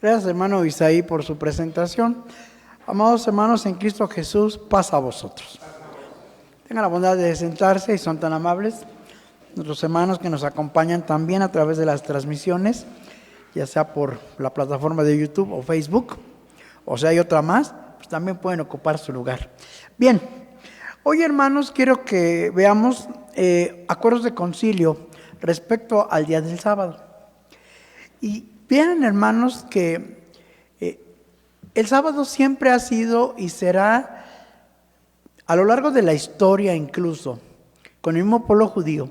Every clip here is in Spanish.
Gracias, hermano Isaí, por su presentación. Amados hermanos en Cristo Jesús, paz a vosotros. Tengan la bondad de sentarse y son tan amables. Nuestros hermanos que nos acompañan también a través de las transmisiones, ya sea por la plataforma de YouTube o Facebook, o si hay otra más, pues también pueden ocupar su lugar. Bien, hoy hermanos quiero que veamos acuerdos de concilio respecto al día del sábado. Y vean hermanos que el sábado siempre ha sido y será, a lo largo de la historia incluso, con el mismo pueblo judío,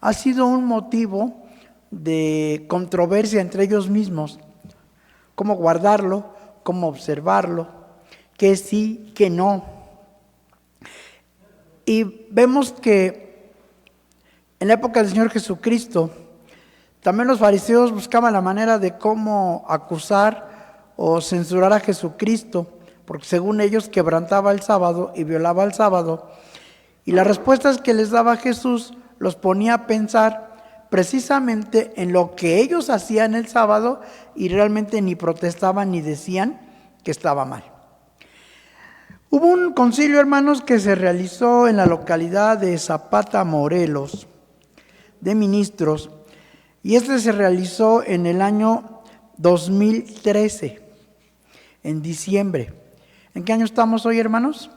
ha sido un motivo de controversia entre ellos mismos, cómo guardarlo, cómo observarlo, que sí, que no. Y vemos que en la época del Señor Jesucristo, también los fariseos buscaban la manera de cómo acusar o censurar a Jesucristo, porque según ellos quebrantaba el sábado y violaba el sábado. Y las respuestas que les daba Jesús los ponía a pensar precisamente en lo que ellos hacían el sábado y realmente ni protestaban ni decían que estaba mal. Hubo un concilio, hermanos, que se realizó en la localidad de Zapata, Morelos, de ministros, y este se realizó en el año 2013, en diciembre. ¿En qué año estamos hoy, hermanos?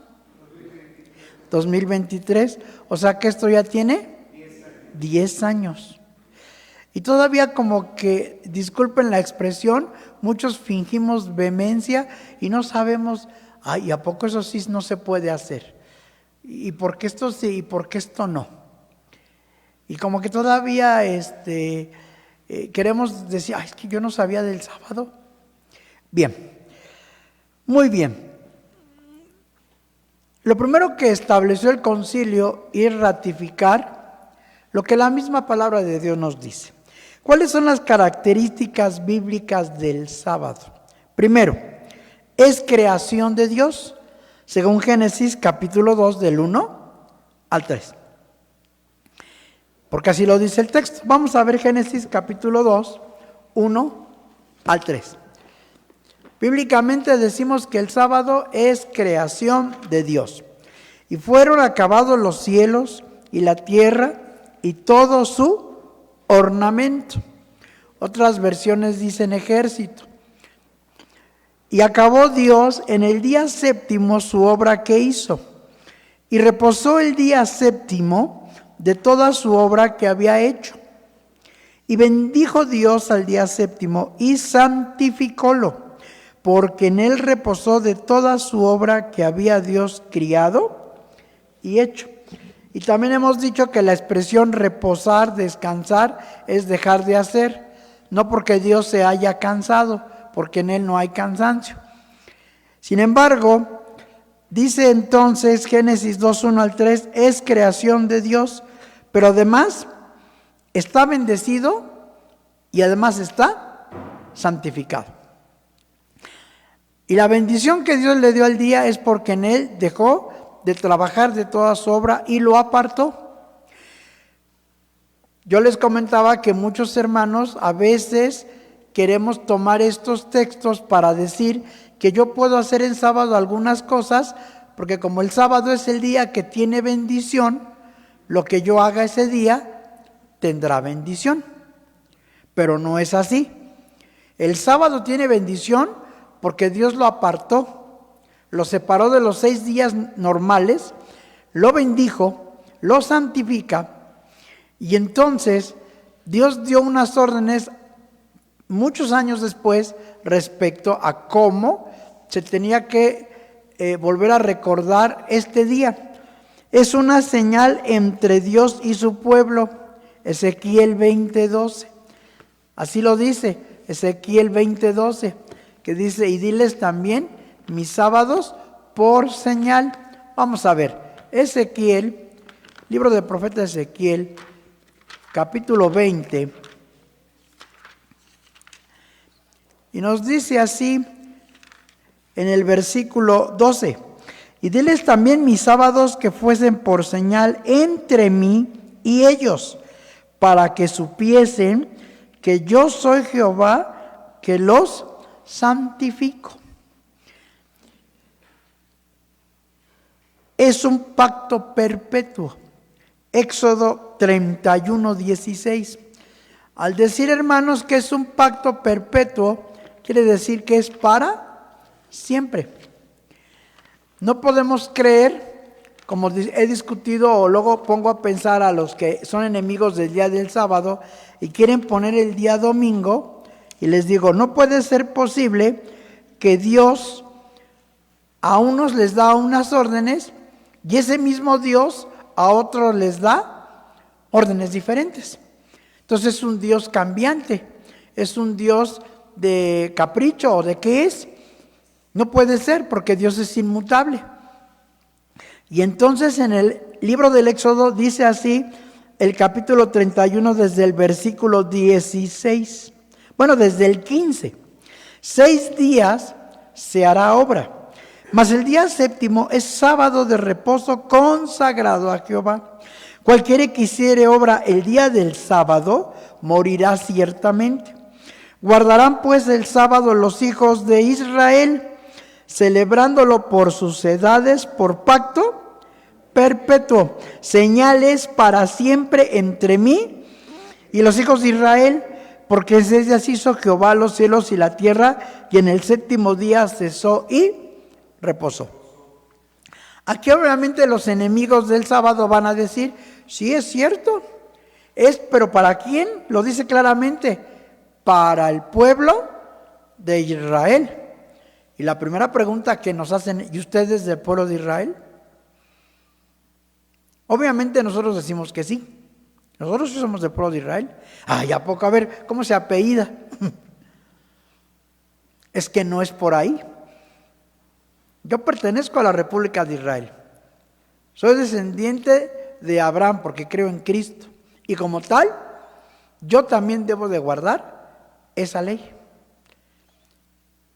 2023. O sea que esto ya tiene 10 años. Y todavía como que, disculpen la expresión, muchos fingimos vehemencia y no sabemos, ay, ¿a poco eso sí no se puede hacer? ¿Y por qué esto sí y por qué esto no? Y como que todavía queremos decir, ay, es que yo no sabía del sábado. Bien, muy bien. Lo primero que estableció el concilio es ratificar lo que la misma palabra de Dios nos dice. ¿Cuáles son las características bíblicas del sábado? Primero, es creación de Dios, según Génesis capítulo 2 del 1 al 3. Porque así lo dice el texto. Vamos a ver Génesis capítulo 2, 1 al 3. Bíblicamente decimos que el sábado es creación de Dios. Y fueron acabados los cielos y la tierra y todo su ornamento. Otras versiones dicen ejército. Y acabó Dios en el día séptimo su obra que hizo. Y reposó el día séptimo de toda su obra que había hecho. Y bendijo Dios al día séptimo y santificólo, porque en él reposó de toda su obra que había Dios criado y hecho. Y también hemos dicho que la expresión reposar, descansar, es dejar de hacer, no porque Dios se haya cansado, porque en él no hay cansancio. Sin embargo, dice entonces Génesis 2, 1 al 3, es creación de Dios, pero además está bendecido y además está santificado. Y la bendición que Dios le dio al día es porque en él dejó de trabajar de toda su obra y lo apartó. Yo les comentaba que muchos hermanos a veces queremos tomar estos textos para decir que yo puedo hacer en sábado algunas cosas, porque como el sábado es el día que tiene bendición, lo que yo haga ese día tendrá bendición. Pero no es así. El sábado tiene bendición porque Dios lo apartó. Lo separó de los 6 días normales, lo bendijo, lo santifica, y entonces Dios dio unas órdenes muchos años después respecto a cómo se tenía que volver a recordar este día. Es una señal entre Dios y su pueblo, Ezequiel 20:12. Así lo dice Ezequiel 20:12, que dice, y diles también mis sábados por señal. Vamos a ver, Ezequiel, libro del profeta Ezequiel, capítulo 20, y nos dice así en el versículo 12, y diles también mis sábados que fuesen por señal entre mí y ellos, para que supiesen que yo soy Jehová, que los santifico. Es un pacto perpetuo. Éxodo 31:16. Al decir, hermanos, que es un pacto perpetuo, quiere decir que es para siempre. No podemos creer, como he discutido o luego pongo a pensar a los que son enemigos del día del sábado y quieren poner el día domingo, y les digo, no puede ser posible que Dios a unos les da unas órdenes y ese mismo Dios a otros les da órdenes diferentes. Entonces es un Dios cambiante, es un Dios de capricho o de qué es. No puede ser porque Dios es inmutable. Y entonces en el libro del Éxodo dice así, el capítulo 31 desde el versículo 16, bueno, desde el 15. 6 días se hará obra, mas el día séptimo es sábado de reposo consagrado a Jehová. Cualquiera que hiciere obra el día del sábado, morirá ciertamente. Guardarán pues el sábado los hijos de Israel, celebrándolo por sus edades, por pacto perpetuo, señales para siempre entre mí y los hijos de Israel, porque ese día hizo Jehová los cielos y la tierra, y en el séptimo día cesó y reposó. Aquí obviamente los enemigos del sábado van a decir, sí es cierto, pero ¿para quién? Lo dice claramente, para el pueblo de Israel. Y la primera pregunta que nos hacen, ¿y ustedes del pueblo de Israel? Obviamente nosotros decimos que sí. Nosotros sí somos del pueblo de Israel. Ay, ¿a poco? A ver, ¿cómo se apellida? Es que no es por ahí. Yo pertenezco a la República de Israel. Soy descendiente de Abraham porque creo en Cristo. Y como tal, yo también debo de guardar esa ley.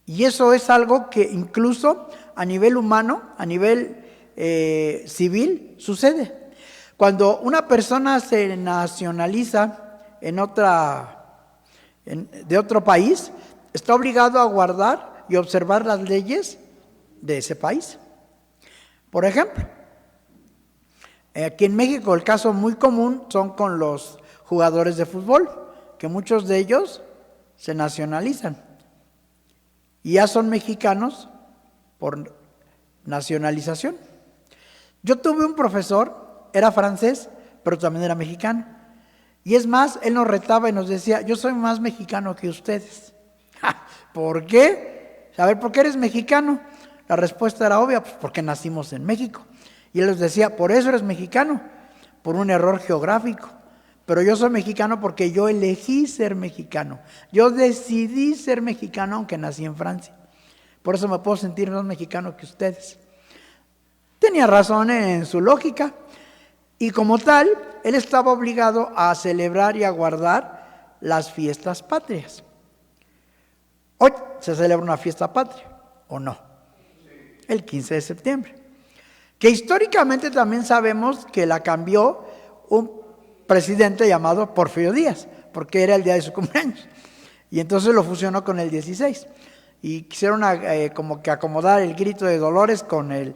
Y eso es algo que incluso a nivel humano, a nivel civil, sucede. Cuando una persona se nacionaliza de otro país, está obligado a guardar y observar las leyes de ese país. Por ejemplo, aquí en México el caso muy común son con los jugadores de fútbol, que muchos de ellos se nacionalizan y ya son mexicanos por nacionalización. Yo tuve un profesor, era francés, pero también era mexicano. Y es más, él nos retaba y nos decía, yo soy más mexicano que ustedes. ¿Por qué? A ver, ¿por qué eres mexicano? La respuesta era obvia, pues porque nacimos en México. Y él les decía, por eso eres mexicano, por un error geográfico. Pero yo soy mexicano porque yo elegí ser mexicano. Yo decidí ser mexicano aunque nací en Francia. Por eso me puedo sentir más mexicano que ustedes. Tenía razón en su lógica. Y como tal, él estaba obligado a celebrar y a guardar las fiestas patrias. Hoy se celebra una fiesta patria, ¿o no? El 15 de septiembre. Que históricamente también sabemos que la cambió un presidente llamado Porfirio Díaz, porque era el día de su cumpleaños. Y entonces lo fusionó con el 16. Y quisieron como que acomodar el grito de Dolores con el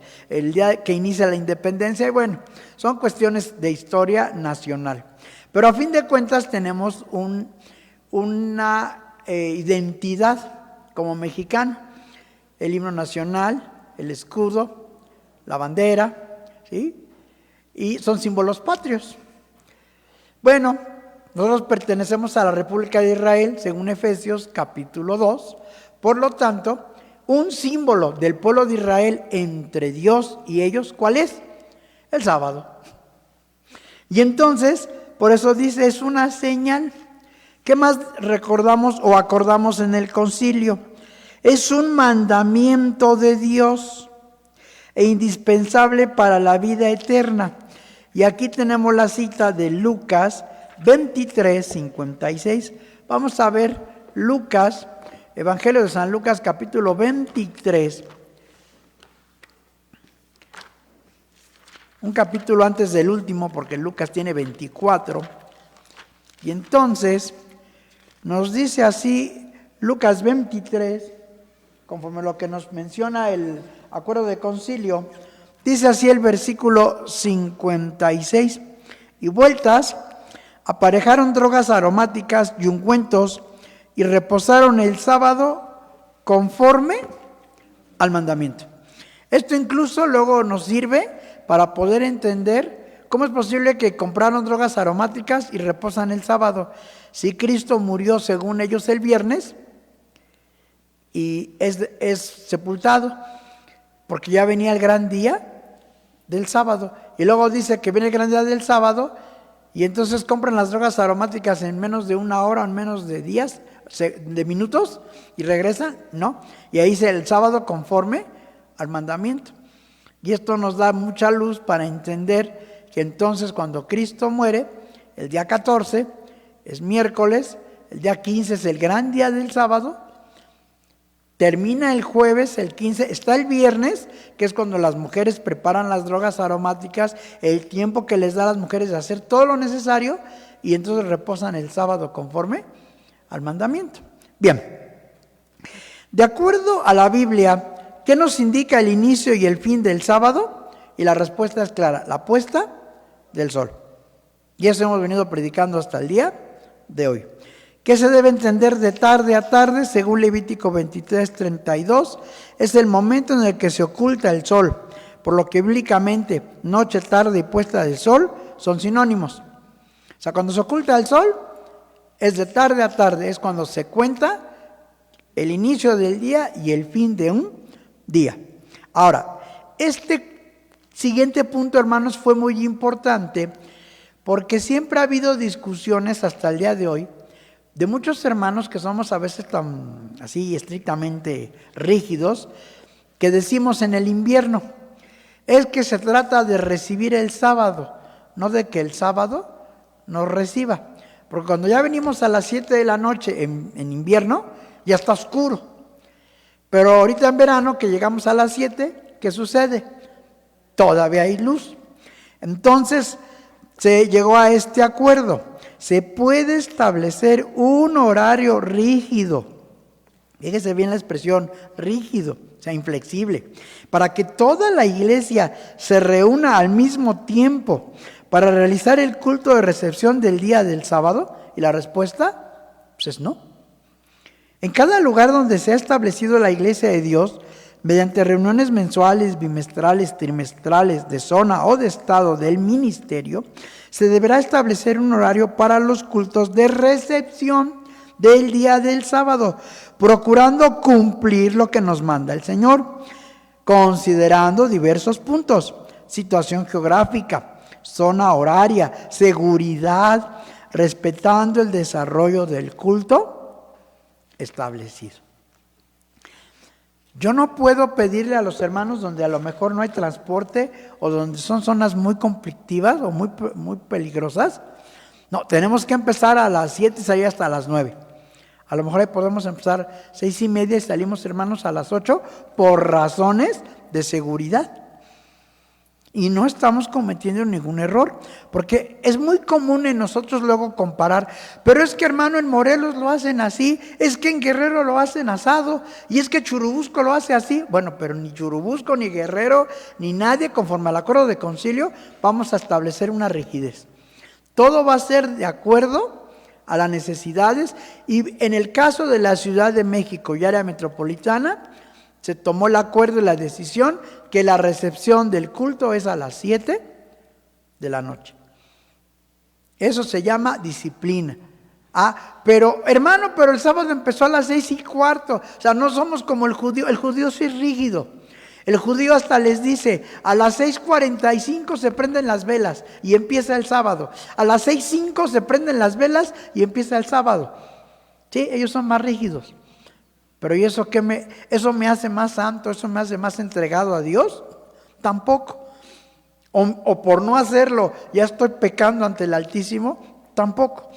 día que inicia la independencia. Y bueno, son cuestiones de historia nacional. Pero a fin de cuentas tenemos una identidad como mexicano. El himno nacional, el escudo, la bandera, ¿sí? Y son símbolos patrios. Bueno, nosotros pertenecemos a la República de Israel, según Efesios capítulo 2. Por lo tanto, un símbolo del pueblo de Israel entre Dios y ellos, ¿cuál es? El sábado. Y entonces, por eso dice, es una señal. ¿Qué más recordamos o acordamos en el concilio? Es un mandamiento de Dios e indispensable para la vida eterna. Y aquí tenemos la cita de Lucas 23:56. Vamos a ver Lucas, Evangelio de San Lucas, capítulo 23. Un capítulo antes del último, porque Lucas tiene 24. Y entonces nos dice así, Lucas 23, conforme a lo que nos menciona el acuerdo de concilio. Dice así el versículo 56, y vueltas, aparejaron drogas aromáticas y ungüentos, y reposaron el sábado conforme al mandamiento. Esto incluso luego nos sirve para poder entender cómo es posible que compraron drogas aromáticas y reposan el sábado. Si Cristo murió según ellos el viernes y es sepultado, porque ya venía el gran día del sábado, y luego dice que viene el gran día del sábado, y entonces compran las drogas aromáticas en menos de una hora, en menos de días, de minutos, y regresan, ¿no? Y ahí dice el sábado conforme al mandamiento. Y esto nos da mucha luz para entender que entonces cuando Cristo muere, el día 14 es miércoles, el día 15 es el gran día del sábado, termina el jueves, el 15, está el viernes, que es cuando las mujeres preparan las drogas aromáticas, el tiempo que les da a las mujeres de hacer todo lo necesario, y entonces reposan el sábado conforme al mandamiento. Bien, de acuerdo a la Biblia, ¿qué nos indica el inicio y el fin del sábado? Y la respuesta es clara: la puesta del sol. Y eso hemos venido predicando hasta el día de hoy. ¿Qué se debe entender de tarde a tarde? Según Levítico 23:32, es el momento en el que se oculta el sol, por lo que bíblicamente noche, tarde y puesta del sol son sinónimos. O sea, cuando se oculta el sol es de tarde a tarde, es cuando se cuenta el inicio del día y el fin de un día. Ahora, este siguiente punto, hermanos, fue muy importante porque siempre ha habido discusiones hasta el día de hoy de muchos hermanos que somos a veces tan así estrictamente rígidos, que decimos en el invierno, es que se trata de recibir el sábado, no de que el sábado nos reciba. Porque cuando ya venimos a las 7 de la noche en invierno, ya está oscuro. Pero ahorita en verano, que llegamos a las 7, ¿qué sucede? Todavía hay luz. Entonces se llegó a este acuerdo. Se puede establecer un horario rígido. Fíjese bien la expresión, rígido, o sea, inflexible, para que toda la iglesia se reúna al mismo tiempo para realizar el culto de recepción del día del sábado. Y la respuesta, pues es no. En cada lugar donde se ha establecido la iglesia de Dios, mediante reuniones mensuales, bimestrales, trimestrales, de zona o de estado del ministerio, se deberá establecer un horario para los cultos de recepción del día del sábado, procurando cumplir lo que nos manda el Señor, considerando diversos puntos: situación geográfica, zona horaria, seguridad, respetando el desarrollo del culto establecido. Yo no puedo pedirle a los hermanos donde a lo mejor no hay transporte o donde son zonas muy conflictivas o muy peligrosas. No, tenemos que empezar a las 7 y salir hasta las 9. A lo mejor ahí podemos empezar 6:30 y salimos, hermanos, a las 8 por razones de seguridad. Y no estamos cometiendo ningún error, porque es muy común en nosotros luego comparar, pero es que, hermano, en Morelos lo hacen así, es que en Guerrero lo hacen asado, y es que Churubusco lo hace así. Bueno, pero ni Churubusco, ni Guerrero, ni nadie, conforme al acuerdo de concilio, vamos a establecer una rigidez. Todo va a ser de acuerdo a las necesidades, y en el caso de la Ciudad de México y área metropolitana, se tomó el acuerdo y la decisión que la recepción del culto es a las 7 de la noche. Eso se llama disciplina. Pero hermano, pero el sábado empezó a las 6:15. O sea, no somos como el judío. El judío sí es rígido. El judío hasta les dice, a las 6:45 se prenden las velas y empieza el sábado. A las 6:05 se prenden las velas y empieza el sábado. Sí, ellos son más rígidos. Pero ¿y eso qué eso me hace más santo? ¿Eso me hace más entregado a Dios? Tampoco. O por no hacerlo ya estoy pecando ante el Altísimo. Tampoco.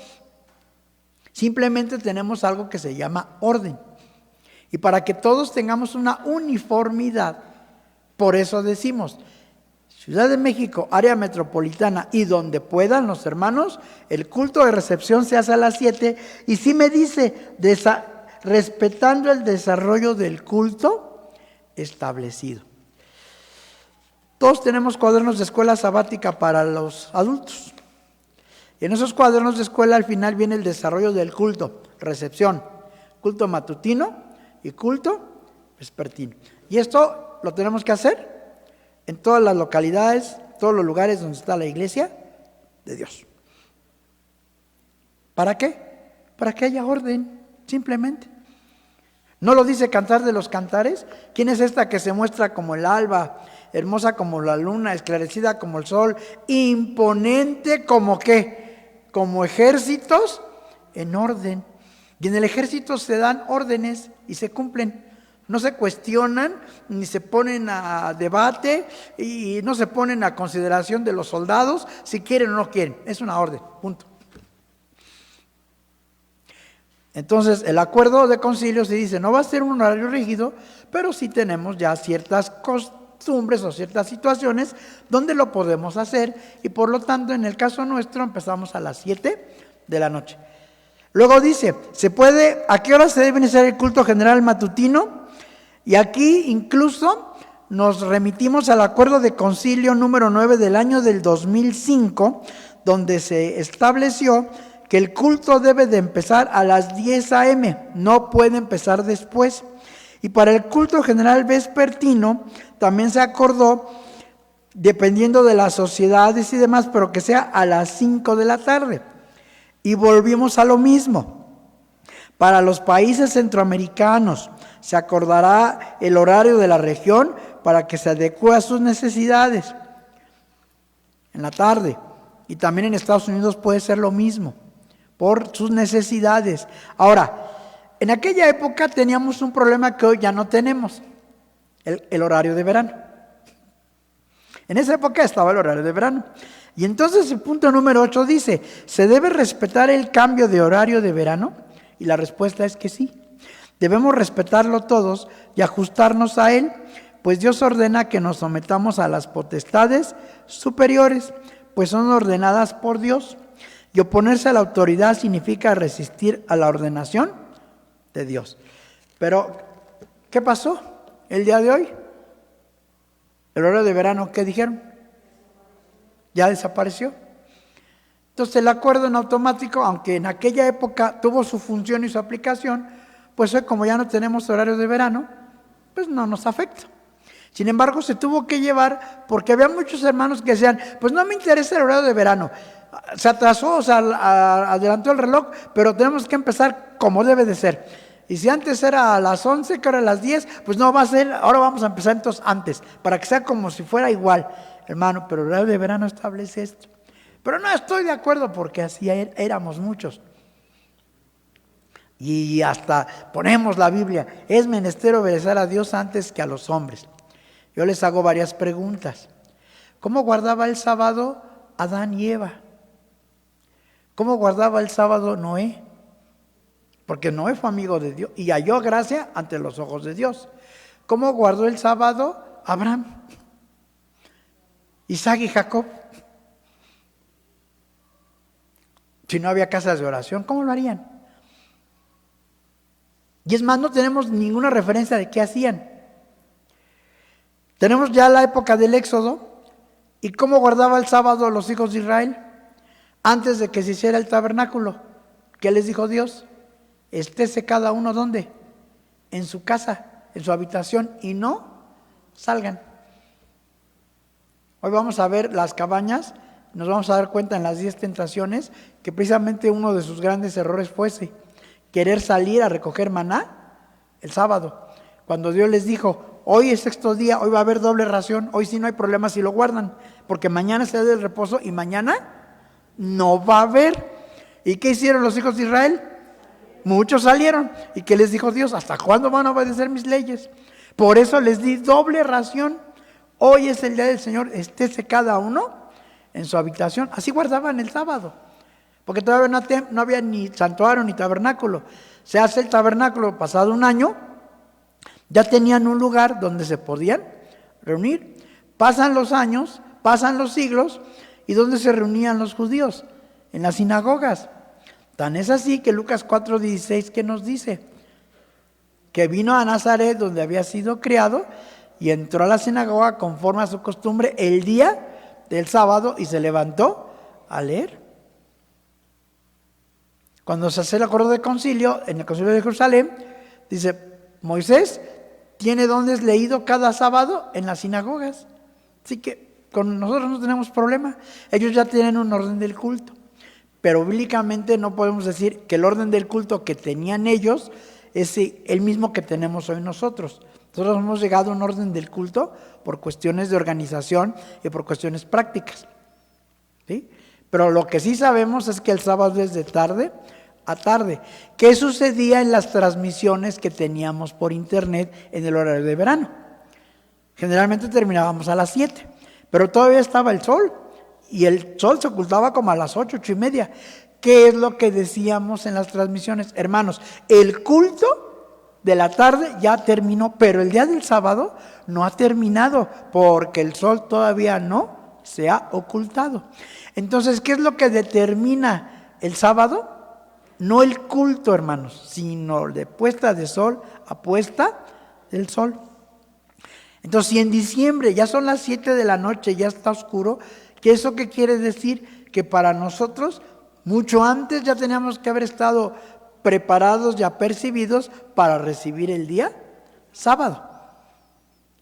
Simplemente tenemos algo que se llama orden. Y para que todos tengamos una uniformidad, por eso decimos, Ciudad de México, área metropolitana y donde puedan los hermanos, el culto de recepción se hace a las 7. Y si me dice respetando el desarrollo del culto establecido. Todos tenemos cuadernos de escuela sabática para los adultos. Y en esos cuadernos de escuela al final viene el desarrollo del culto, recepción, culto matutino y culto vespertino. Y esto lo tenemos que hacer en todas las localidades, todos los lugares donde está la iglesia de Dios. ¿Para qué? Para que haya orden, simplemente. ¿No lo dice Cantar de los Cantares? ¿Quién es esta que se muestra como el alba, hermosa como la luna, esclarecida como el sol, imponente como qué? Como ejércitos en orden. Y en el ejército se dan órdenes y se cumplen. No se cuestionan, ni se ponen a debate y no se ponen a consideración de los soldados si quieren o no quieren. Es una orden, punto. Entonces, el acuerdo de concilio se dice, no va a ser un horario rígido, pero sí tenemos ya ciertas costumbres o ciertas situaciones donde lo podemos hacer y por lo tanto, en el caso nuestro, empezamos a las 7 de la noche. Luego dice, ¿a qué hora se debe iniciar el culto general matutino? Y aquí incluso nos remitimos al acuerdo de concilio número 9 del año del 2005, donde se estableció que el culto debe de empezar a las 10 a.m., no puede empezar después. Y para el culto general vespertino también se acordó, dependiendo de las sociedades y demás, pero que sea a las 5 de la tarde. Y volvimos a lo mismo. Para los países centroamericanos se acordará el horario de la región para que se adecue a sus necesidades en la tarde. Y también en Estados Unidos puede ser lo mismo, por sus necesidades. Ahora, en aquella época teníamos un problema que hoy ya no tenemos, el horario de verano. En esa época estaba el horario de verano. Y entonces el punto número 8 dice, ¿se debe respetar el cambio de horario de verano? Y la respuesta es que sí. Debemos respetarlo todos y ajustarnos a él, pues Dios ordena que nos sometamos a las potestades superiores, pues son ordenadas por Dios. Y oponerse a la autoridad significa resistir a la ordenación de Dios. Pero, ¿qué pasó el día de hoy? El horario de verano, ¿qué dijeron? Ya desapareció. Entonces el acuerdo en automático, aunque en aquella época tuvo su función y su aplicación, pues hoy como ya no tenemos horario de verano, pues no nos afecta. Sin embargo, se tuvo que llevar porque había muchos hermanos que decían, pues no me interesa el horario de verano. Se atrasó, o sea, adelantó el reloj, pero tenemos que empezar como debe de ser. Y si antes era a las 11, que ahora a las 10, pues no va a ser, ahora vamos a empezar entonces antes, para que sea como si fuera igual. Hermano, pero el horario de verano establece esto. Pero no estoy de acuerdo porque así éramos muchos. Y hasta ponemos la Biblia, es menester obedecer a Dios antes que a los hombres. Yo les hago varias preguntas. ¿Cómo guardaba el sábado Adán y Eva? ¿Cómo guardaba el sábado Noé? Porque Noé fue amigo de Dios y halló gracia ante los ojos de Dios. ¿Cómo guardó el sábado Abraham, Isaac y Jacob? Si no había casas de oración, ¿cómo lo harían? Y es más, no tenemos ninguna referencia de qué hacían. Tenemos ya la época del Éxodo. ¿Y cómo guardaba el sábado los hijos de Israel? Antes de que se hiciera el tabernáculo. ¿Qué les dijo Dios? Estése cada uno, ¿dónde? En su casa, en su habitación, y no salgan. Hoy vamos a ver las cabañas. Nos vamos a dar cuenta en las 10 tentaciones que precisamente uno de sus grandes errores fuese querer salir a recoger maná el sábado. Cuando Dios les dijo, hoy es sexto día, hoy va a haber doble ración, hoy sí no hay problema si lo guardan, porque mañana es el día del reposo y mañana no va a haber. ¿Y qué hicieron los hijos de Israel? Muchos salieron. ¿Y qué les dijo Dios? ¿Hasta cuándo van a obedecer mis leyes? Por eso les di doble ración. Hoy es el día del Señor, estése cada uno en su habitación. Así guardaban el sábado, porque todavía no había ni santuario ni tabernáculo. Se hace el tabernáculo pasado un año, ya tenían un lugar donde se podían reunir. Pasan los años, pasan los siglos, ¿y dónde se reunían los judíos? En las sinagogas. Tan es así que Lucas 4:16, ¿qué nos dice? que vino a Nazaret, donde había sido criado, y entró a la sinagoga conforme a su costumbre el día del sábado y se levantó a leer. Cuando se hace el acuerdo de concilio, en el concilio de Jerusalén, dice, Moisés tiene dones leído cada sábado en las sinagogas. Así que con nosotros no tenemos problema. Ellos ya tienen un orden del culto. Pero bíblicamente no podemos decir que el orden del culto que tenían ellos es el mismo que tenemos hoy nosotros. Nosotros hemos llegado a un orden del culto por cuestiones de organización y por cuestiones prácticas. ¿Sí? Pero lo que sí sabemos es que el sábado es de tarde a tarde. ¿Qué sucedía en las transmisiones que teníamos por internet en el horario de verano? Generalmente terminábamos a las 7, pero todavía estaba el sol y el sol se ocultaba como a las 8, 8 y media. ¿Qué es lo que decíamos en las transmisiones? Hermanos, el culto de la tarde ya terminó, pero el día del sábado no ha terminado porque el sol todavía no se ha ocultado. Entonces, ¿qué es lo que determina el sábado? No el culto, hermanos, sino de puesta de sol a puesta del sol. Entonces, si en diciembre ya son las 7 de la noche, ya está oscuro, ¿qué eso qué quiere decir? Que para nosotros, mucho antes ya teníamos que haber estado preparados y apercibidos para recibir el día sábado.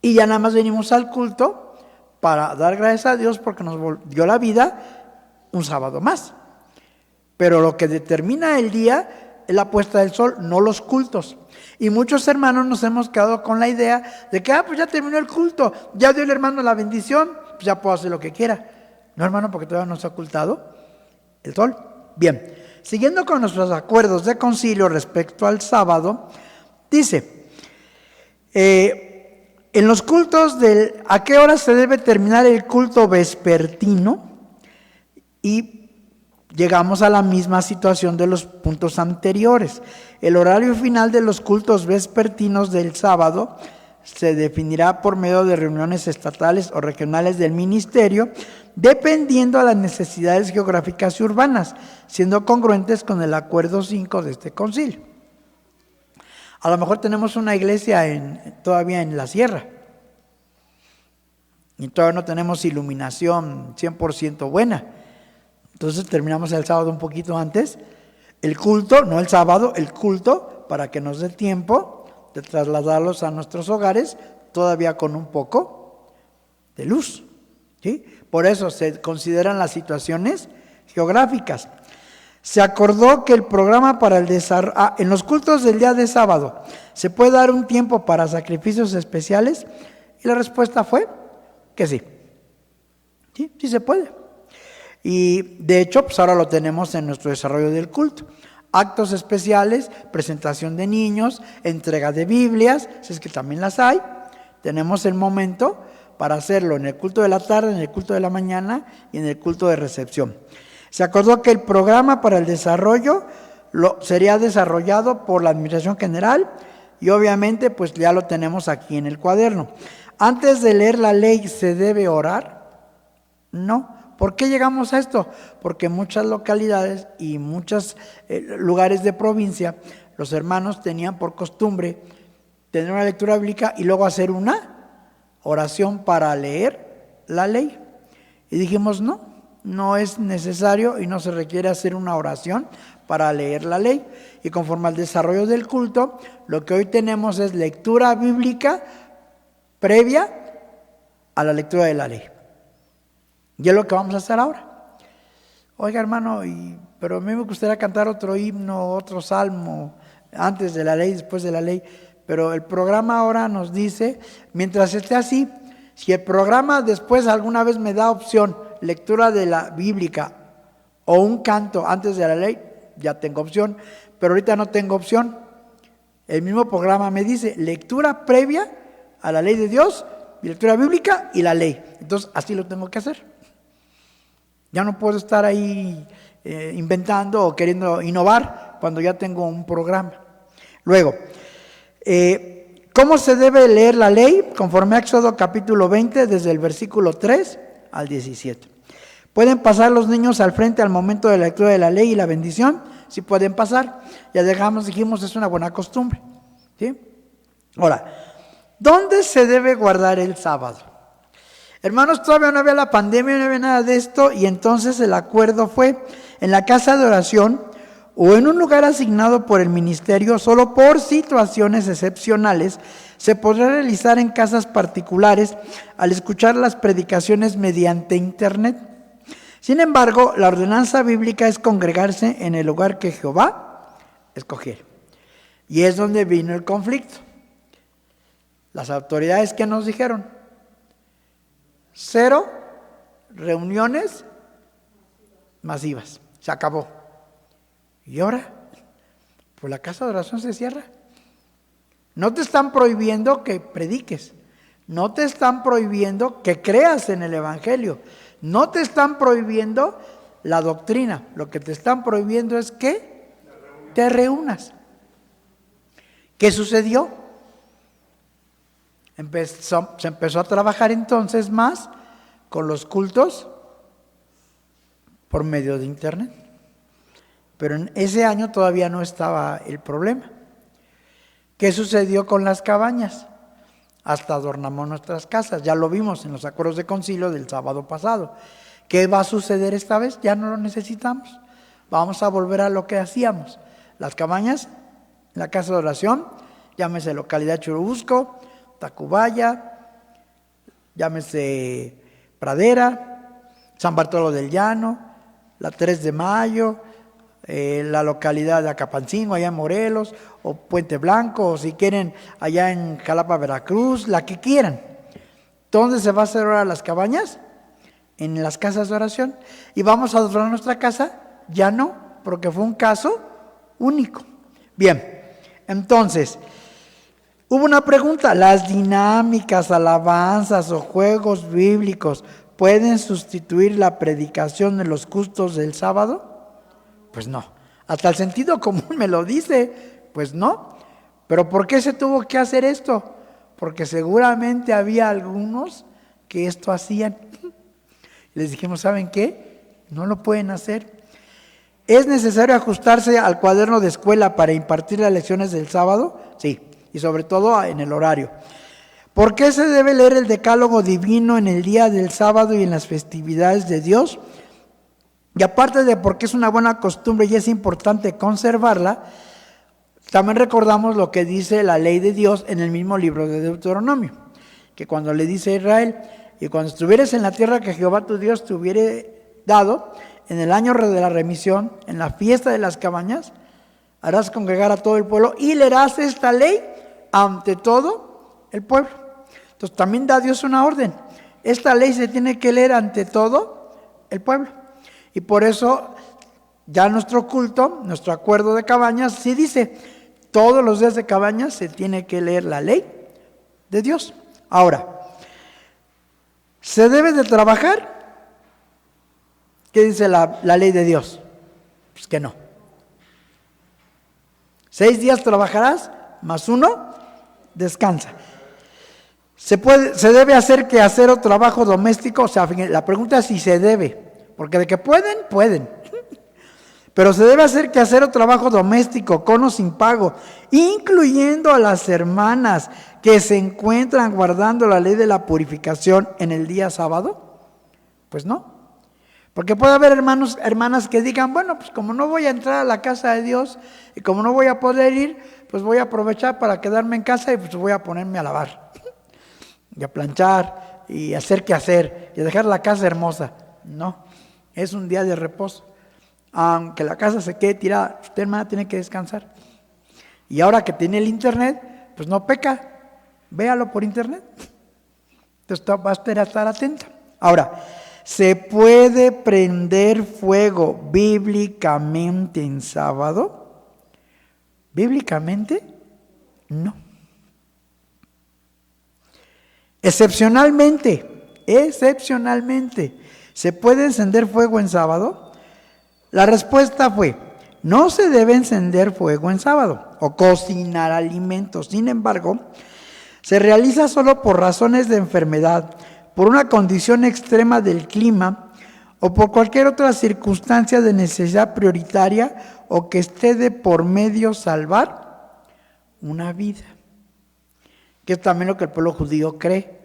Y ya nada más venimos al culto para dar gracias a Dios porque nos dio la vida un sábado más. Pero lo que determina el día es la puesta del sol, no los cultos. Y muchos hermanos nos hemos quedado con la idea de que, pues ya terminó el culto, ya dio el hermano la bendición, pues ya puedo hacer lo que quiera. No, hermano, porque todavía no se ha ocultado el sol. Bien, siguiendo con nuestros acuerdos de concilio respecto al sábado, dice, en los cultos ¿a qué hora se debe terminar el culto vespertino? Y llegamos a la misma situación de los puntos anteriores. El horario final de los cultos vespertinos del sábado se definirá por medio de reuniones estatales o regionales del ministerio, dependiendo de las necesidades geográficas y urbanas, siendo congruentes con el acuerdo 5 de este concilio. A lo mejor tenemos una iglesia todavía en la sierra y todavía no tenemos iluminación 100% buena. Entonces terminamos el sábado un poquito antes, el culto, no el sábado, el culto, para que nos dé tiempo de trasladarlos a nuestros hogares, todavía con un poco de luz. ¿Sí? Por eso se consideran las situaciones geográficas. Se acordó que el programa para el desarrollo, en los cultos del día de sábado, ¿se puede dar un tiempo para sacrificios especiales? Y la respuesta fue que sí. Sí, sí se puede. Y de hecho, pues ahora lo tenemos en nuestro desarrollo del culto. Actos especiales, presentación de niños, entrega de Biblias, si es que también las hay. Tenemos el momento para hacerlo en el culto de la tarde, en el culto de la mañana y en el culto de recepción. Se acordó que el programa para el desarrollo sería desarrollado por la Administración General y obviamente pues ya lo tenemos aquí en el cuaderno. Antes de leer la ley, ¿se debe orar? No. ¿Por qué llegamos a esto? Porque muchas localidades y muchos lugares de provincia, los hermanos tenían por costumbre tener una lectura bíblica y luego hacer una oración para leer la ley. Y dijimos, no es necesario y no se requiere hacer una oración para leer la ley. Y conforme al desarrollo del culto, lo que hoy tenemos es lectura bíblica previa a la lectura de la ley. Y es lo que vamos a hacer ahora. Oiga, hermano, pero a mí me gustaría cantar otro himno, otro salmo, antes de la ley, después de la ley. Pero el programa ahora nos dice, mientras esté así, si el programa después alguna vez me da opción, lectura de la bíblica o un canto antes de la ley, ya tengo opción. Pero ahorita no tengo opción. El mismo programa me dice, lectura previa a la ley de Dios, lectura bíblica y la ley. Entonces, así lo tengo que hacer. Ya no puedo estar ahí inventando o queriendo innovar cuando ya tengo un programa. Luego, ¿cómo se debe leer la ley? Conforme a Éxodo capítulo 20, desde el versículo 3 al 17. ¿Pueden pasar los niños al frente al momento de la lectura de la ley y la bendición? Sí pueden pasar. Ya dijimos, es una buena costumbre. ¿Sí? Ahora, ¿dónde se debe guardar el sábado? Hermanos, todavía no había la pandemia, no había nada de esto, y entonces el acuerdo fue en la casa de oración o en un lugar asignado por el ministerio. Solo por situaciones excepcionales se podrá realizar en casas particulares al escuchar las predicaciones mediante internet. Sin embargo, la ordenanza bíblica es congregarse en el lugar que Jehová escogiera. Y es donde vino el conflicto. Las autoridades, ¿qué nos dijeron? 0 reuniones masivas. Se acabó. ¿Y ahora? Pues la casa de oración se cierra. No te están prohibiendo que prediques. No te están prohibiendo que creas en el Evangelio. No te están prohibiendo la doctrina. Lo que te están prohibiendo es que te reúnas. ¿Qué sucedió? Se empezó a trabajar entonces más con los cultos por medio de internet. Pero en ese año todavía no estaba el problema. ¿Qué sucedió con las cabañas? Hasta adornamos nuestras casas. Ya lo vimos en los acuerdos de concilio del sábado pasado. ¿Qué va a suceder esta vez? Ya no lo necesitamos. Vamos a volver a lo que hacíamos. Las cabañas, la casa de oración, llámese localidad Churubusco, Tacubaya, llámese Pradera, San Bartolo del Llano, la 3 de Mayo, la localidad de Acapancingo, allá en Morelos, o Puente Blanco, o si quieren, allá en Jalapa, Veracruz, la que quieran. ¿Dónde se va a hacer ahora las cabañas? En las casas de oración. ¿Y vamos a adorar nuestra casa? Ya no, porque fue un caso único. Bien, entonces, hubo una pregunta: ¿las dinámicas, alabanzas o juegos bíblicos pueden sustituir la predicación de los cultos del sábado? Pues no. Hasta el sentido común me lo dice, pues no. ¿Pero por qué se tuvo que hacer esto? Porque seguramente había algunos que esto hacían. Les dijimos, ¿saben qué? No lo pueden hacer. ¿Es necesario ajustarse al cuaderno de escuela para impartir las lecciones del sábado? Sí, y sobre todo en el horario. ¿Por qué se debe leer el decálogo divino en el día del sábado y en las festividades de Dios? Y aparte de porque es una buena costumbre y es importante conservarla, también recordamos lo que dice la ley de Dios en el mismo libro de Deuteronomio, que cuando le dice a Israel: y cuando estuvieres en la tierra que Jehová tu Dios te hubiere dado, en el año de la remisión, en la fiesta de las cabañas, harás congregar a todo el pueblo y leerás esta ley ante todo el pueblo. Entonces también da Dios una orden. Esta ley se tiene que leer ante todo el pueblo. Y por eso ya nuestro culto, nuestro acuerdo de cabañas, sí dice, todos los días de cabañas se tiene que leer la ley de Dios. Ahora, ¿se debe de trabajar? ¿Qué dice la ley de Dios? Pues que no. 6 días trabajarás, más 1 descansa. ¿Se debe hacer quehacer o trabajo doméstico? O sea, la pregunta es si se debe. Porque de que pueden. Pero se debe hacer quehacer o trabajo doméstico, con o sin pago, incluyendo a las hermanas que se encuentran guardando la ley de la purificación en el día sábado. Pues no. Porque puede haber hermanas que digan, bueno, pues como no voy a entrar a la casa de Dios y como no voy a poder ir, pues voy a aprovechar para quedarme en casa y pues voy a ponerme a lavar y a planchar y hacer quehacer y a dejar la casa hermosa. No. Es un día de reposo. Aunque la casa se quede tirada, usted, hermana, tiene que descansar. Y ahora que tiene el internet, pues no peca. Véalo por internet. Entonces va a estar atento. Ahora, ¿se puede prender fuego bíblicamente en sábado? ¿Bíblicamente? No. Excepcionalmente, ¿se puede encender fuego en sábado? La respuesta fue, no se debe encender fuego en sábado o cocinar alimentos. Sin embargo, se realiza solo por razones de enfermedad, por una condición extrema del clima o por cualquier otra circunstancia de necesidad prioritaria o que esté de por medio salvar una vida. que es también lo que el pueblo judío cree.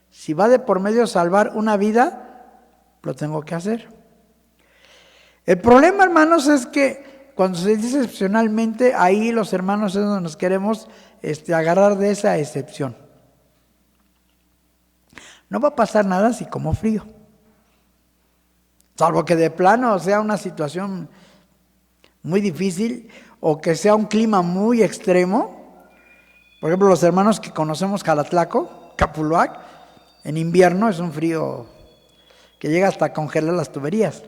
Si va de por medio salvar una vida, lo tengo que hacer. El problema, hermanos, es que cuando se dice excepcionalmente, ahí los hermanos es donde nos queremos agarrar de esa excepción. No va a pasar nada si como frío. Salvo que de plano sea una situación muy difícil o que sea un clima muy extremo. Por ejemplo, los hermanos que conocemos Jalatlaco, Capuluac, en invierno es un frío que llega hasta congelar las tuberías.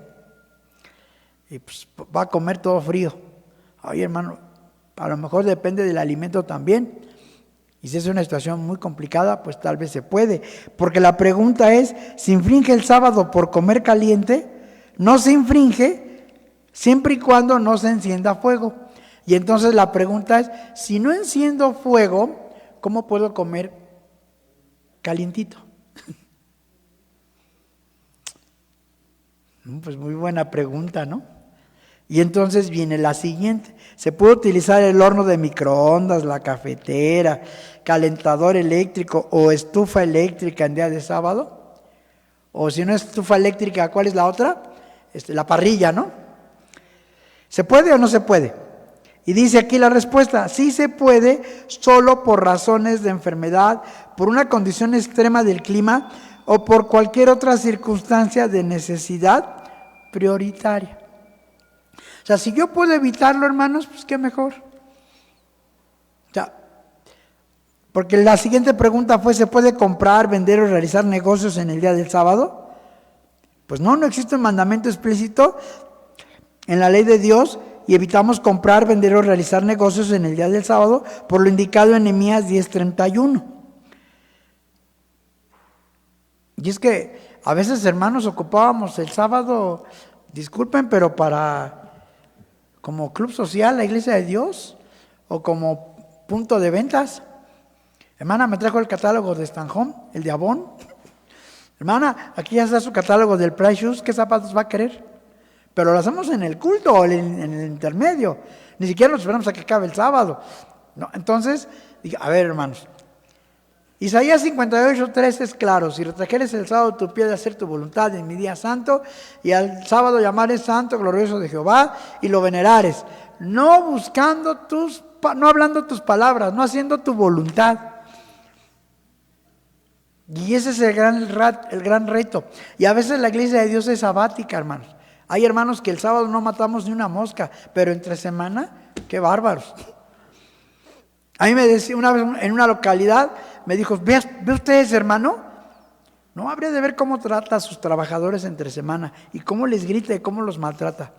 Y pues va a comer todo frío. Ay, hermano, a lo mejor depende del alimento también. Y si es una situación muy complicada, pues tal vez se puede. Porque la pregunta es, ¿se infringe el sábado por comer caliente? No se infringe siempre y cuando no se encienda fuego. Y entonces la pregunta es, si no enciendo fuego, ¿cómo puedo comer calientito? Pues muy buena pregunta, ¿no? Y entonces viene la siguiente. ¿Se puede utilizar el horno de microondas, la cafetera, calentador eléctrico o estufa eléctrica en día de sábado? O si no es estufa eléctrica, ¿cuál es la otra? La parrilla, ¿no? ¿Se puede o no se puede? Y dice aquí la respuesta, sí se puede, solo por razones de enfermedad, por una condición extrema del clima o por cualquier otra circunstancia de necesidad prioritaria. O sea, si yo puedo evitarlo, hermanos, pues qué mejor. O sea, porque la siguiente pregunta fue, ¿se puede comprar, vender o realizar negocios en el día del sábado? Pues no existe un mandamiento explícito en la ley de Dios y evitamos comprar, vender o realizar negocios en el día del sábado por lo indicado en Nehemías 10:31. Y es que a veces, hermanos, ocupábamos el sábado, disculpen, pero como club social, la iglesia de Dios, o como punto de ventas. Hermana, me trajo el catálogo de Stanhome, el de Avon. Hermana, aquí ya está su catálogo del Price Shoes, ¿qué zapatos va a querer? Pero lo hacemos en el culto o en el intermedio. Ni siquiera nos esperamos a que acabe el sábado. No, entonces, a ver, hermanos. Isaías 58:3 es claro: si retrajeres el sábado tu pie de hacer tu voluntad en mi día santo, y al sábado llamares santo, glorioso de Jehová, y lo venerares, no hablando tus palabras, no haciendo tu voluntad. Y ese es el gran reto. Y a veces la iglesia de Dios es sabática, hermanos. Hay hermanos que el sábado no matamos ni una mosca, pero entre semana, qué bárbaros. A mí me decía una vez en una localidad, me dijo, ¿ve ustedes, hermano? No, habría de ver cómo trata a sus trabajadores entre semana y cómo les grita y cómo los maltrata.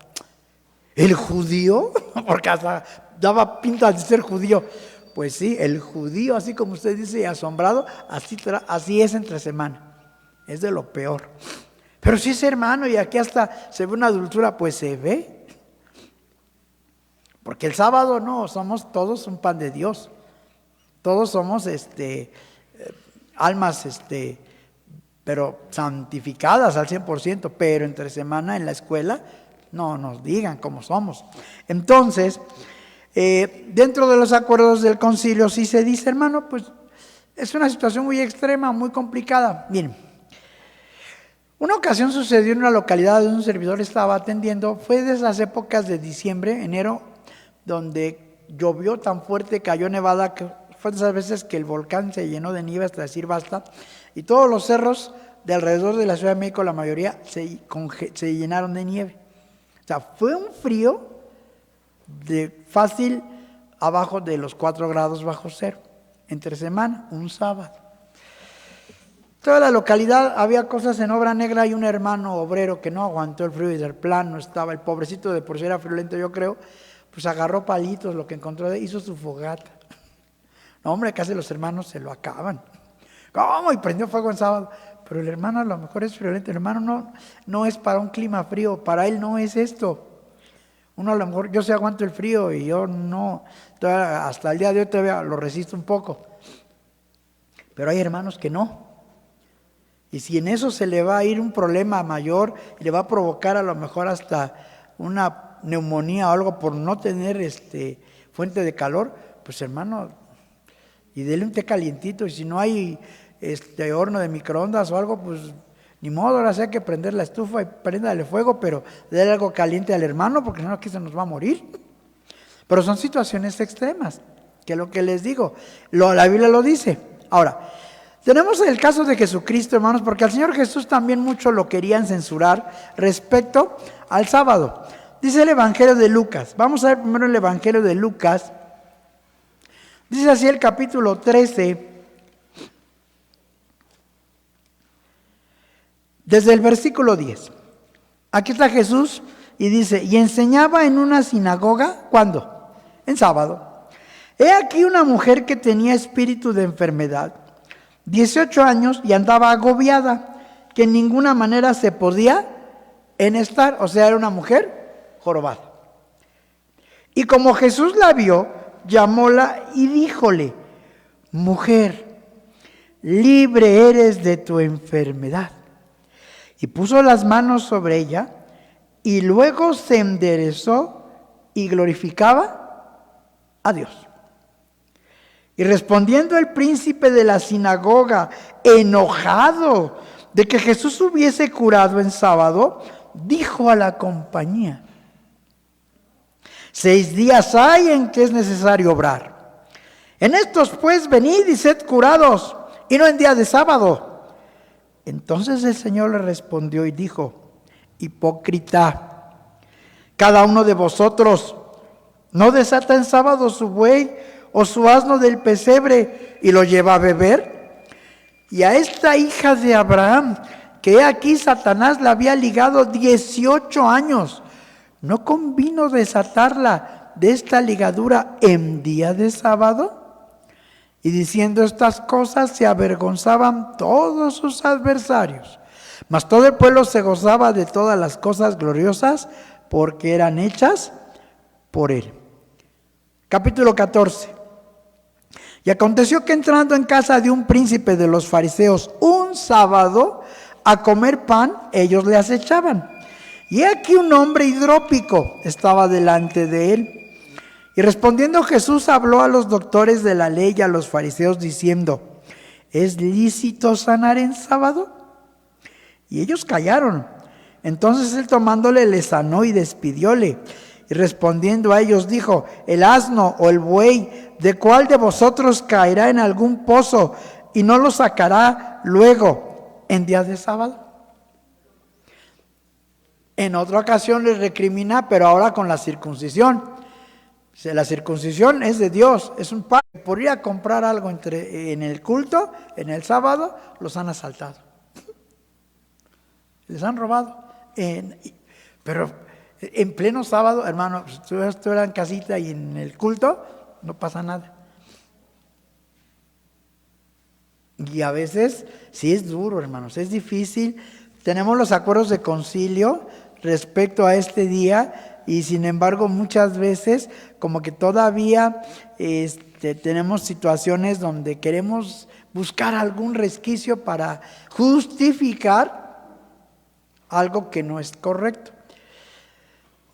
¿El judío? Porque hasta daba pinta de ser judío. Pues sí, el judío, así como usted dice, asombrado, así es entre semana. Es de lo peor. Pero si es hermano y aquí hasta se ve una dulzura, pues se ve. Porque el sábado no, somos todos un pan de Dios. Todos somos almas pero santificadas al 100%, pero entre semana en la escuela no nos digan cómo somos. Entonces, dentro de los acuerdos del concilio sí se dice, hermano, pues es una situación muy extrema, muy complicada. Miren, una ocasión sucedió en una localidad donde un servidor estaba atendiendo, fue de esas épocas de diciembre, enero, donde llovió tan fuerte, cayó nevada, que fue de esas veces que el volcán se llenó de nieve hasta decir basta, y todos los cerros de alrededor de la Ciudad de México, la mayoría, se llenaron de nieve. O sea, fue un frío de fácil abajo de los 4 grados bajo cero, entre semana, un sábado. Toda la localidad había cosas en obra negra y un hermano obrero que no aguantó el frío y del plano estaba, el pobrecito de por si era friolento yo creo, pues agarró palitos, lo que encontró, hizo su fogata. No, hombre, casi los hermanos se lo acaban. ¿Cómo? Y prendió fuego en sábado. Pero el hermano a lo mejor es friolento, el hermano no es para un clima frío, para él no es esto. Uno a lo mejor, yo sí aguanto el frío y yo no, hasta el día de hoy todavía lo resisto un poco. Pero hay hermanos que no. Y si en eso se le va a ir un problema mayor y le va a provocar a lo mejor hasta una neumonía o algo por no tener fuente de calor, pues hermano, y dele un té calientito, y si no hay horno de microondas o algo, pues ni modo, ahora sí hay que prender la estufa y préndale fuego, pero dele algo caliente al hermano, porque si no aquí se nos va a morir. Pero son situaciones extremas, que es lo que les digo, la Biblia lo dice. Ahora, tenemos el caso de Jesucristo, hermanos, porque al Señor Jesús también mucho lo querían censurar respecto al sábado. Dice el Evangelio de Lucas. Vamos a ver primero el Evangelio de Lucas. Dice así el capítulo 13, desde el versículo 10. Aquí está Jesús y dice, y enseñaba en una sinagoga, ¿cuándo? En sábado. He aquí una mujer que tenía espíritu de enfermedad, 18 años, y andaba agobiada, que en ninguna manera se podía estar, o sea, era una mujer jorobada. Y como Jesús la vio, llamóla y díjole, mujer, libre eres de tu enfermedad. Y puso las manos sobre ella, y luego se enderezó y glorificaba a Dios. Y respondiendo el príncipe de la sinagoga, enojado de que Jesús hubiese curado en sábado, dijo a la compañía, 6 días hay en que es necesario obrar. En estos pues venid y sed curados, y no en día de sábado. Entonces el Señor le respondió y dijo, hipócrita, cada uno de vosotros no desata en sábado su buey o su asno del pesebre y lo lleva a beber. Y a esta hija de Abraham, que aquí Satanás la había ligado 18 años, ¿no convino desatarla de esta ligadura en día de sábado? Y diciendo estas cosas se avergonzaban todos sus adversarios. Mas todo el pueblo se gozaba de todas las cosas gloriosas porque eran hechas por él. Capítulo 14. Y aconteció que entrando en casa de un príncipe de los fariseos un sábado a comer pan, ellos le acechaban. Y aquí un hombre hidrópico estaba delante de él. Y respondiendo Jesús habló a los doctores de la ley y a los fariseos diciendo, ¿es lícito sanar en sábado? Y ellos callaron. Entonces él tomándole le sanó y despidióle. Y respondiendo a ellos dijo, el asno o el buey, ¿de cuál de vosotros caerá en algún pozo y no lo sacará luego en día de sábado? En otra ocasión les recrimina, pero ahora con la circuncisión. La circuncisión es de Dios, es un padre. Por ir a comprar algo en el culto, en el sábado, los han asaltado. Les han robado. Pero en pleno sábado, hermano, si tú eras en casita y en el culto, no pasa nada. Y a veces sí es duro, hermanos, es difícil. Tenemos los acuerdos de concilio respecto a este día. Y sin embargo, muchas veces como que todavía tenemos situaciones donde queremos buscar algún resquicio para justificar algo que no es correcto.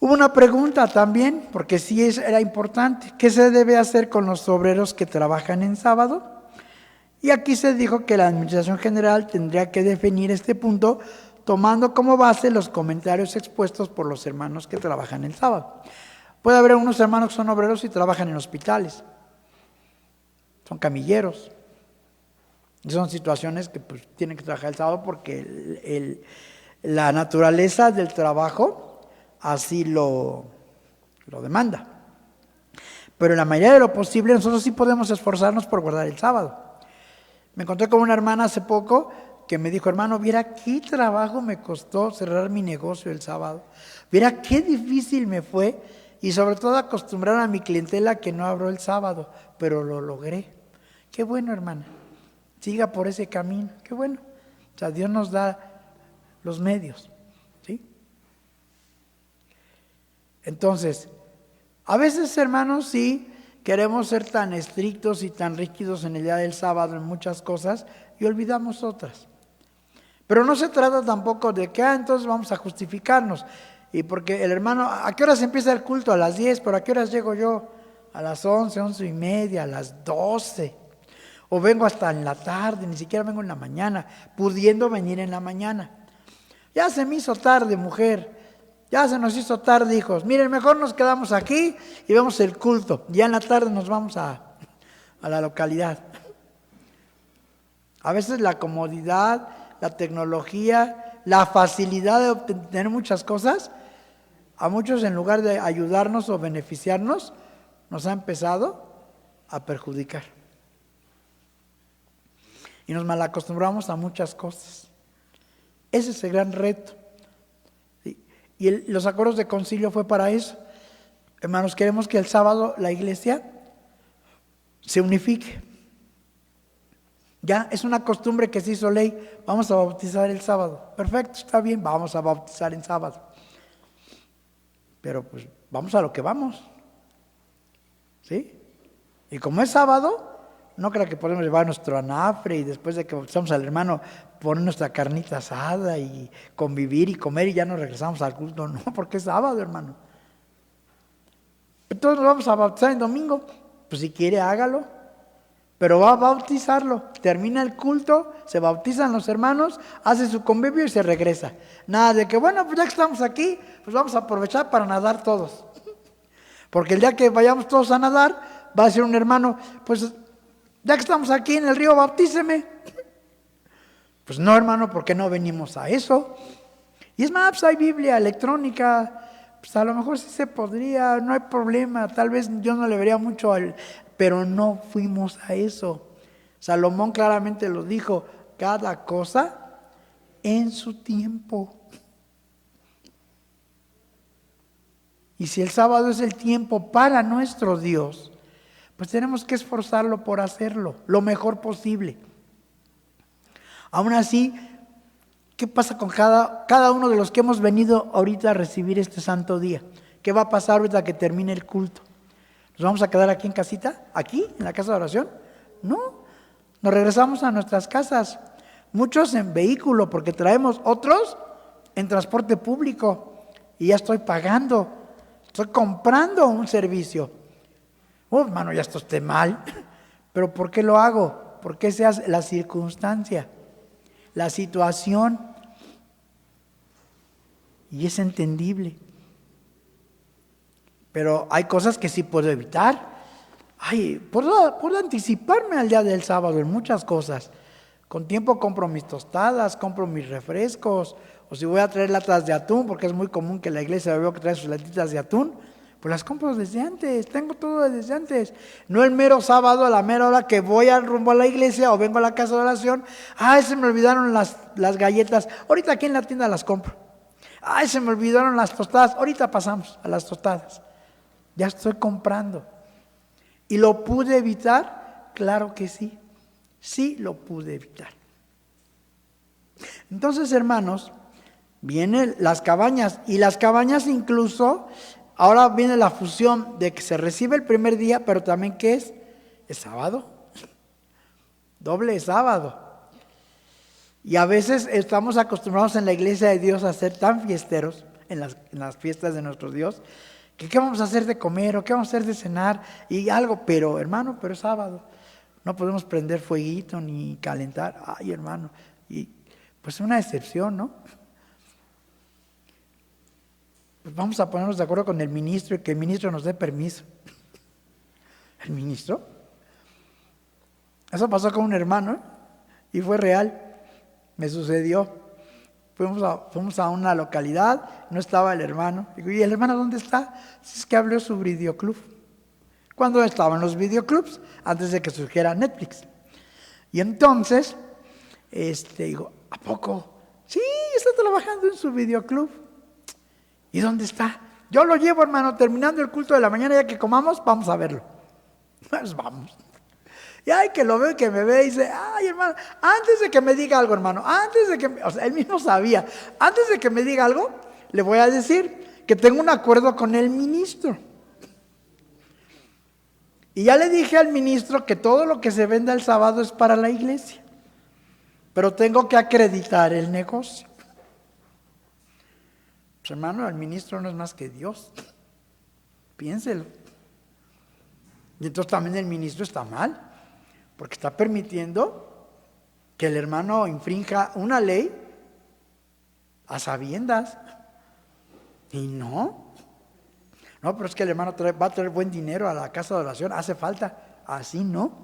Hubo una pregunta también, porque sí era importante, ¿qué se debe hacer con los obreros que trabajan en sábado? Y aquí se dijo que la Administración General tendría que definir este punto tomando como base los comentarios expuestos por los hermanos que trabajan el sábado. Puede haber unos hermanos que son obreros y trabajan en hospitales, son camilleros. Y son situaciones que pues, tienen que trabajar el sábado porque la naturaleza del trabajo así lo demanda. Pero en la medida de lo posible nosotros sí podemos esforzarnos por guardar el sábado. Me encontré con una hermana hace poco que me dijo, hermano, viera qué trabajo me costó cerrar mi negocio el sábado. Viera qué difícil me fue y sobre todo acostumbrar a mi clientela que no abro el sábado, pero lo logré. Qué bueno, hermana. Siga por ese camino. Qué bueno. O sea, Dios nos da los medios. ¿Sí? Entonces, a veces, hermanos, sí queremos ser tan estrictos y tan rígidos en el día del sábado en muchas cosas y olvidamos otras. Pero no se trata tampoco de que, entonces vamos a justificarnos. Y porque el hermano, ¿a qué horas empieza el culto? A las 10, ¿pero a qué horas llego yo? A las 11, 11:30, a las 12. O vengo hasta en la tarde, ni siquiera vengo en la mañana, pudiendo venir en la mañana. Ya se me hizo tarde, mujer. Ya se nos hizo tarde, hijos. Miren, mejor nos quedamos aquí y vemos el culto. Ya en la tarde nos vamos a la localidad. A veces la comodidad, la tecnología, la facilidad de obtener muchas cosas, a muchos en lugar de ayudarnos o beneficiarnos, nos ha empezado a perjudicar. Y nos malacostumbramos a muchas cosas. Ese es el gran reto. ¿Sí? Y los acuerdos de concilio fue para eso. Hermanos, queremos que el sábado la iglesia se unifique. Ya, es una costumbre que se hizo ley. Vamos a bautizar el sábado. Perfecto, está bien, vamos a bautizar en sábado. Pero pues vamos a lo que vamos. ¿Sí? Y como es sábado, no creo que podemos llevar nuestro anafre y después de que bautizamos al hermano, poner nuestra carnita asada y convivir y comer y ya nos regresamos al culto. No, porque es sábado, hermano. Entonces nos vamos a bautizar en domingo. Pues si quiere, hágalo. Pero va a bautizarlo. Termina el culto, se bautizan los hermanos, hace su convivio y se regresa. Nada de que, bueno, pues ya que estamos aquí, pues vamos a aprovechar para nadar todos. Porque el día que vayamos todos a nadar, va a decir un hermano, pues ya que estamos aquí en el río, bautíceme. Pues no, hermano, porque no venimos a eso. Y es más, pues hay Biblia electrónica, pues a lo mejor sí se podría, no hay problema. Tal vez yo no le vería mucho pero no fuimos a eso. Salomón claramente lo dijo, cada cosa en su tiempo. Y si el sábado es el tiempo para nuestro Dios, pues tenemos que esforzarlo por hacerlo lo mejor posible. Aún así, ¿qué pasa con cada uno de los que hemos venido ahorita a recibir este santo día? ¿Qué va a pasar ahorita que termine el culto? ¿Nos vamos a quedar aquí en casita? ¿Aquí? ¿En la casa de oración? No, nos regresamos a nuestras casas. Muchos en vehículo, porque traemos otros en transporte público. Y ya estoy pagando, estoy comprando un servicio. Hermano, ya esto esté mal. ¿Pero por qué lo hago? Porque esa es la circunstancia, la situación. Y es entendible. Pero hay cosas que sí puedo evitar. Puedo anticiparme al día del sábado en muchas cosas. Con tiempo compro mis tostadas, compro mis refrescos, o si voy a traer latas de atún, porque es muy común que la iglesia veo que trae sus latitas de atún, pues las compro desde antes, tengo todo desde antes. No el mero sábado, a la mera hora que voy al rumbo a la iglesia o vengo a la casa de oración, se me olvidaron las galletas, ahorita aquí en la tienda las compro. Se me olvidaron las tostadas, ahorita pasamos a las tostadas. Ya estoy comprando. ¿Y lo pude evitar? Claro que sí. Sí lo pude evitar. Entonces, hermanos, vienen las cabañas. Y las cabañas incluso, ahora viene la fusión de que se recibe el primer día, pero también ¿qué es? Es sábado. Doble sábado. Y a veces estamos acostumbrados en la iglesia de Dios a ser tan fiesteros en las fiestas de nuestro Dios, que qué vamos a hacer de comer o qué vamos a hacer de cenar y algo, pero hermano, pero es sábado, no podemos prender fueguito ni calentar, hermano, y pues una excepción, ¿no? Pues vamos a ponernos de acuerdo con el ministro y que el ministro nos dé permiso. ¿El ministro? Eso pasó con un hermano y fue real, me sucedió. Fuimos a una localidad, no estaba el hermano. Digo, ¿y el hermano dónde está? Es que abrió su videoclub. ¿Cuándo estaban los videoclubs? Antes de que surgiera Netflix. Y entonces, digo, ¿a poco? Sí, está trabajando en su videoclub. ¿Y dónde está? Yo lo llevo, hermano, terminando el culto de la mañana, ya que comamos, vamos a verlo. Pues vamos. Y que lo veo y que me ve y dice, hermano, antes de que me diga algo, hermano, él mismo sabía, antes de que me diga algo, le voy a decir que tengo un acuerdo con el ministro. Y ya le dije al ministro que todo lo que se venda el sábado es para la iglesia, pero tengo que acreditar el negocio. Pues hermano, el ministro no es más que Dios, piénselo. Y entonces también el ministro está mal. porque está permitiendo que el hermano infrinja una ley a sabiendas. Y no, pero es que el hermano va a traer buen dinero a la casa de oración, hace falta. Así no.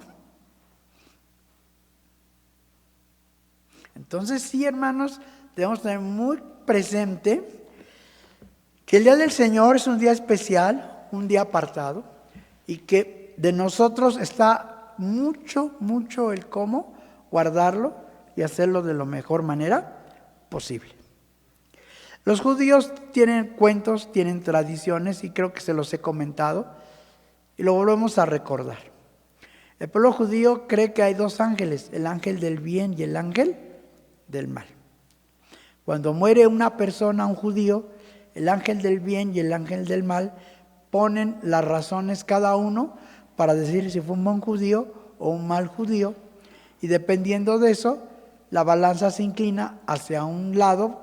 Entonces sí, hermanos, debemos tener muy presente que el día del Señor es un día especial, un día apartado, y que de nosotros está mucho el cómo guardarlo y hacerlo de la mejor manera posible. Los judíos tienen cuentos, tienen tradiciones, y creo que se los he comentado, y lo volvemos a recordar. El pueblo judío cree que hay dos ángeles, el ángel del bien y el ángel del mal. Cuando muere una persona, un judío, el ángel del bien y el ángel del mal ponen las razones cada uno para decir si fue un buen judío o un mal judío, y dependiendo de eso, la balanza se inclina hacia un lado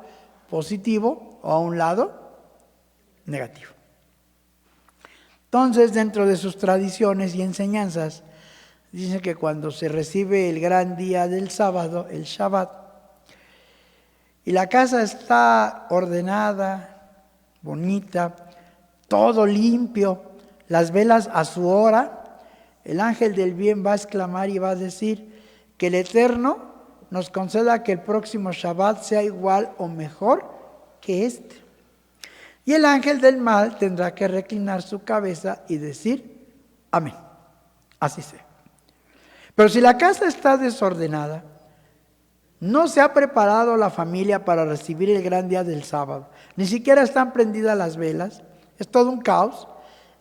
positivo o a un lado negativo. Entonces, dentro de sus tradiciones y enseñanzas, dicen que cuando se recibe el gran día del sábado, el Shabbat, y la casa está ordenada, bonita, todo limpio, las velas a su hora, el ángel del bien va a exclamar y va a decir que el Eterno nos conceda que el próximo Shabbat sea igual o mejor que este. Y el ángel del mal tendrá que reclinar su cabeza y decir amén. Así sea. Pero si la casa está desordenada, no se ha preparado la familia para recibir el gran día del sábado, ni siquiera están prendidas las velas, es todo un caos,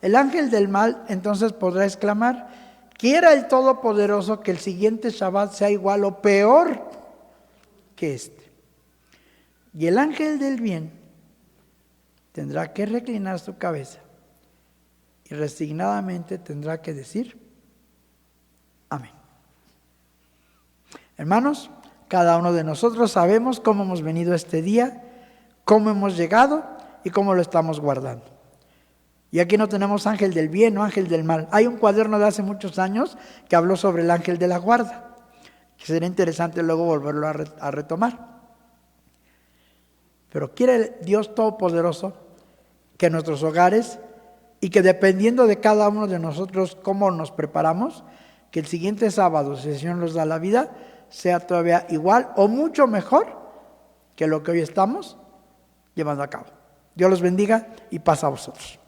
el ángel del mal entonces podrá exclamar: quiera el Todopoderoso que el siguiente Shabbat sea igual o peor que este. Y el ángel del bien tendrá que reclinar su cabeza y resignadamente tendrá que decir amén. Hermanos, cada uno de nosotros sabemos cómo hemos venido este día, cómo hemos llegado y cómo lo estamos guardando. Y aquí no tenemos ángel del bien o ángel del mal. Hay un cuaderno de hace muchos años que habló sobre el ángel de la guarda, que sería interesante luego volverlo a retomar. Pero quiere Dios Todopoderoso que nuestros hogares, y que dependiendo de cada uno de nosotros cómo nos preparamos, que el siguiente sábado, si el Señor nos da la vida, sea todavía igual o mucho mejor que lo que hoy estamos llevando a cabo. Dios los bendiga y paz a vosotros.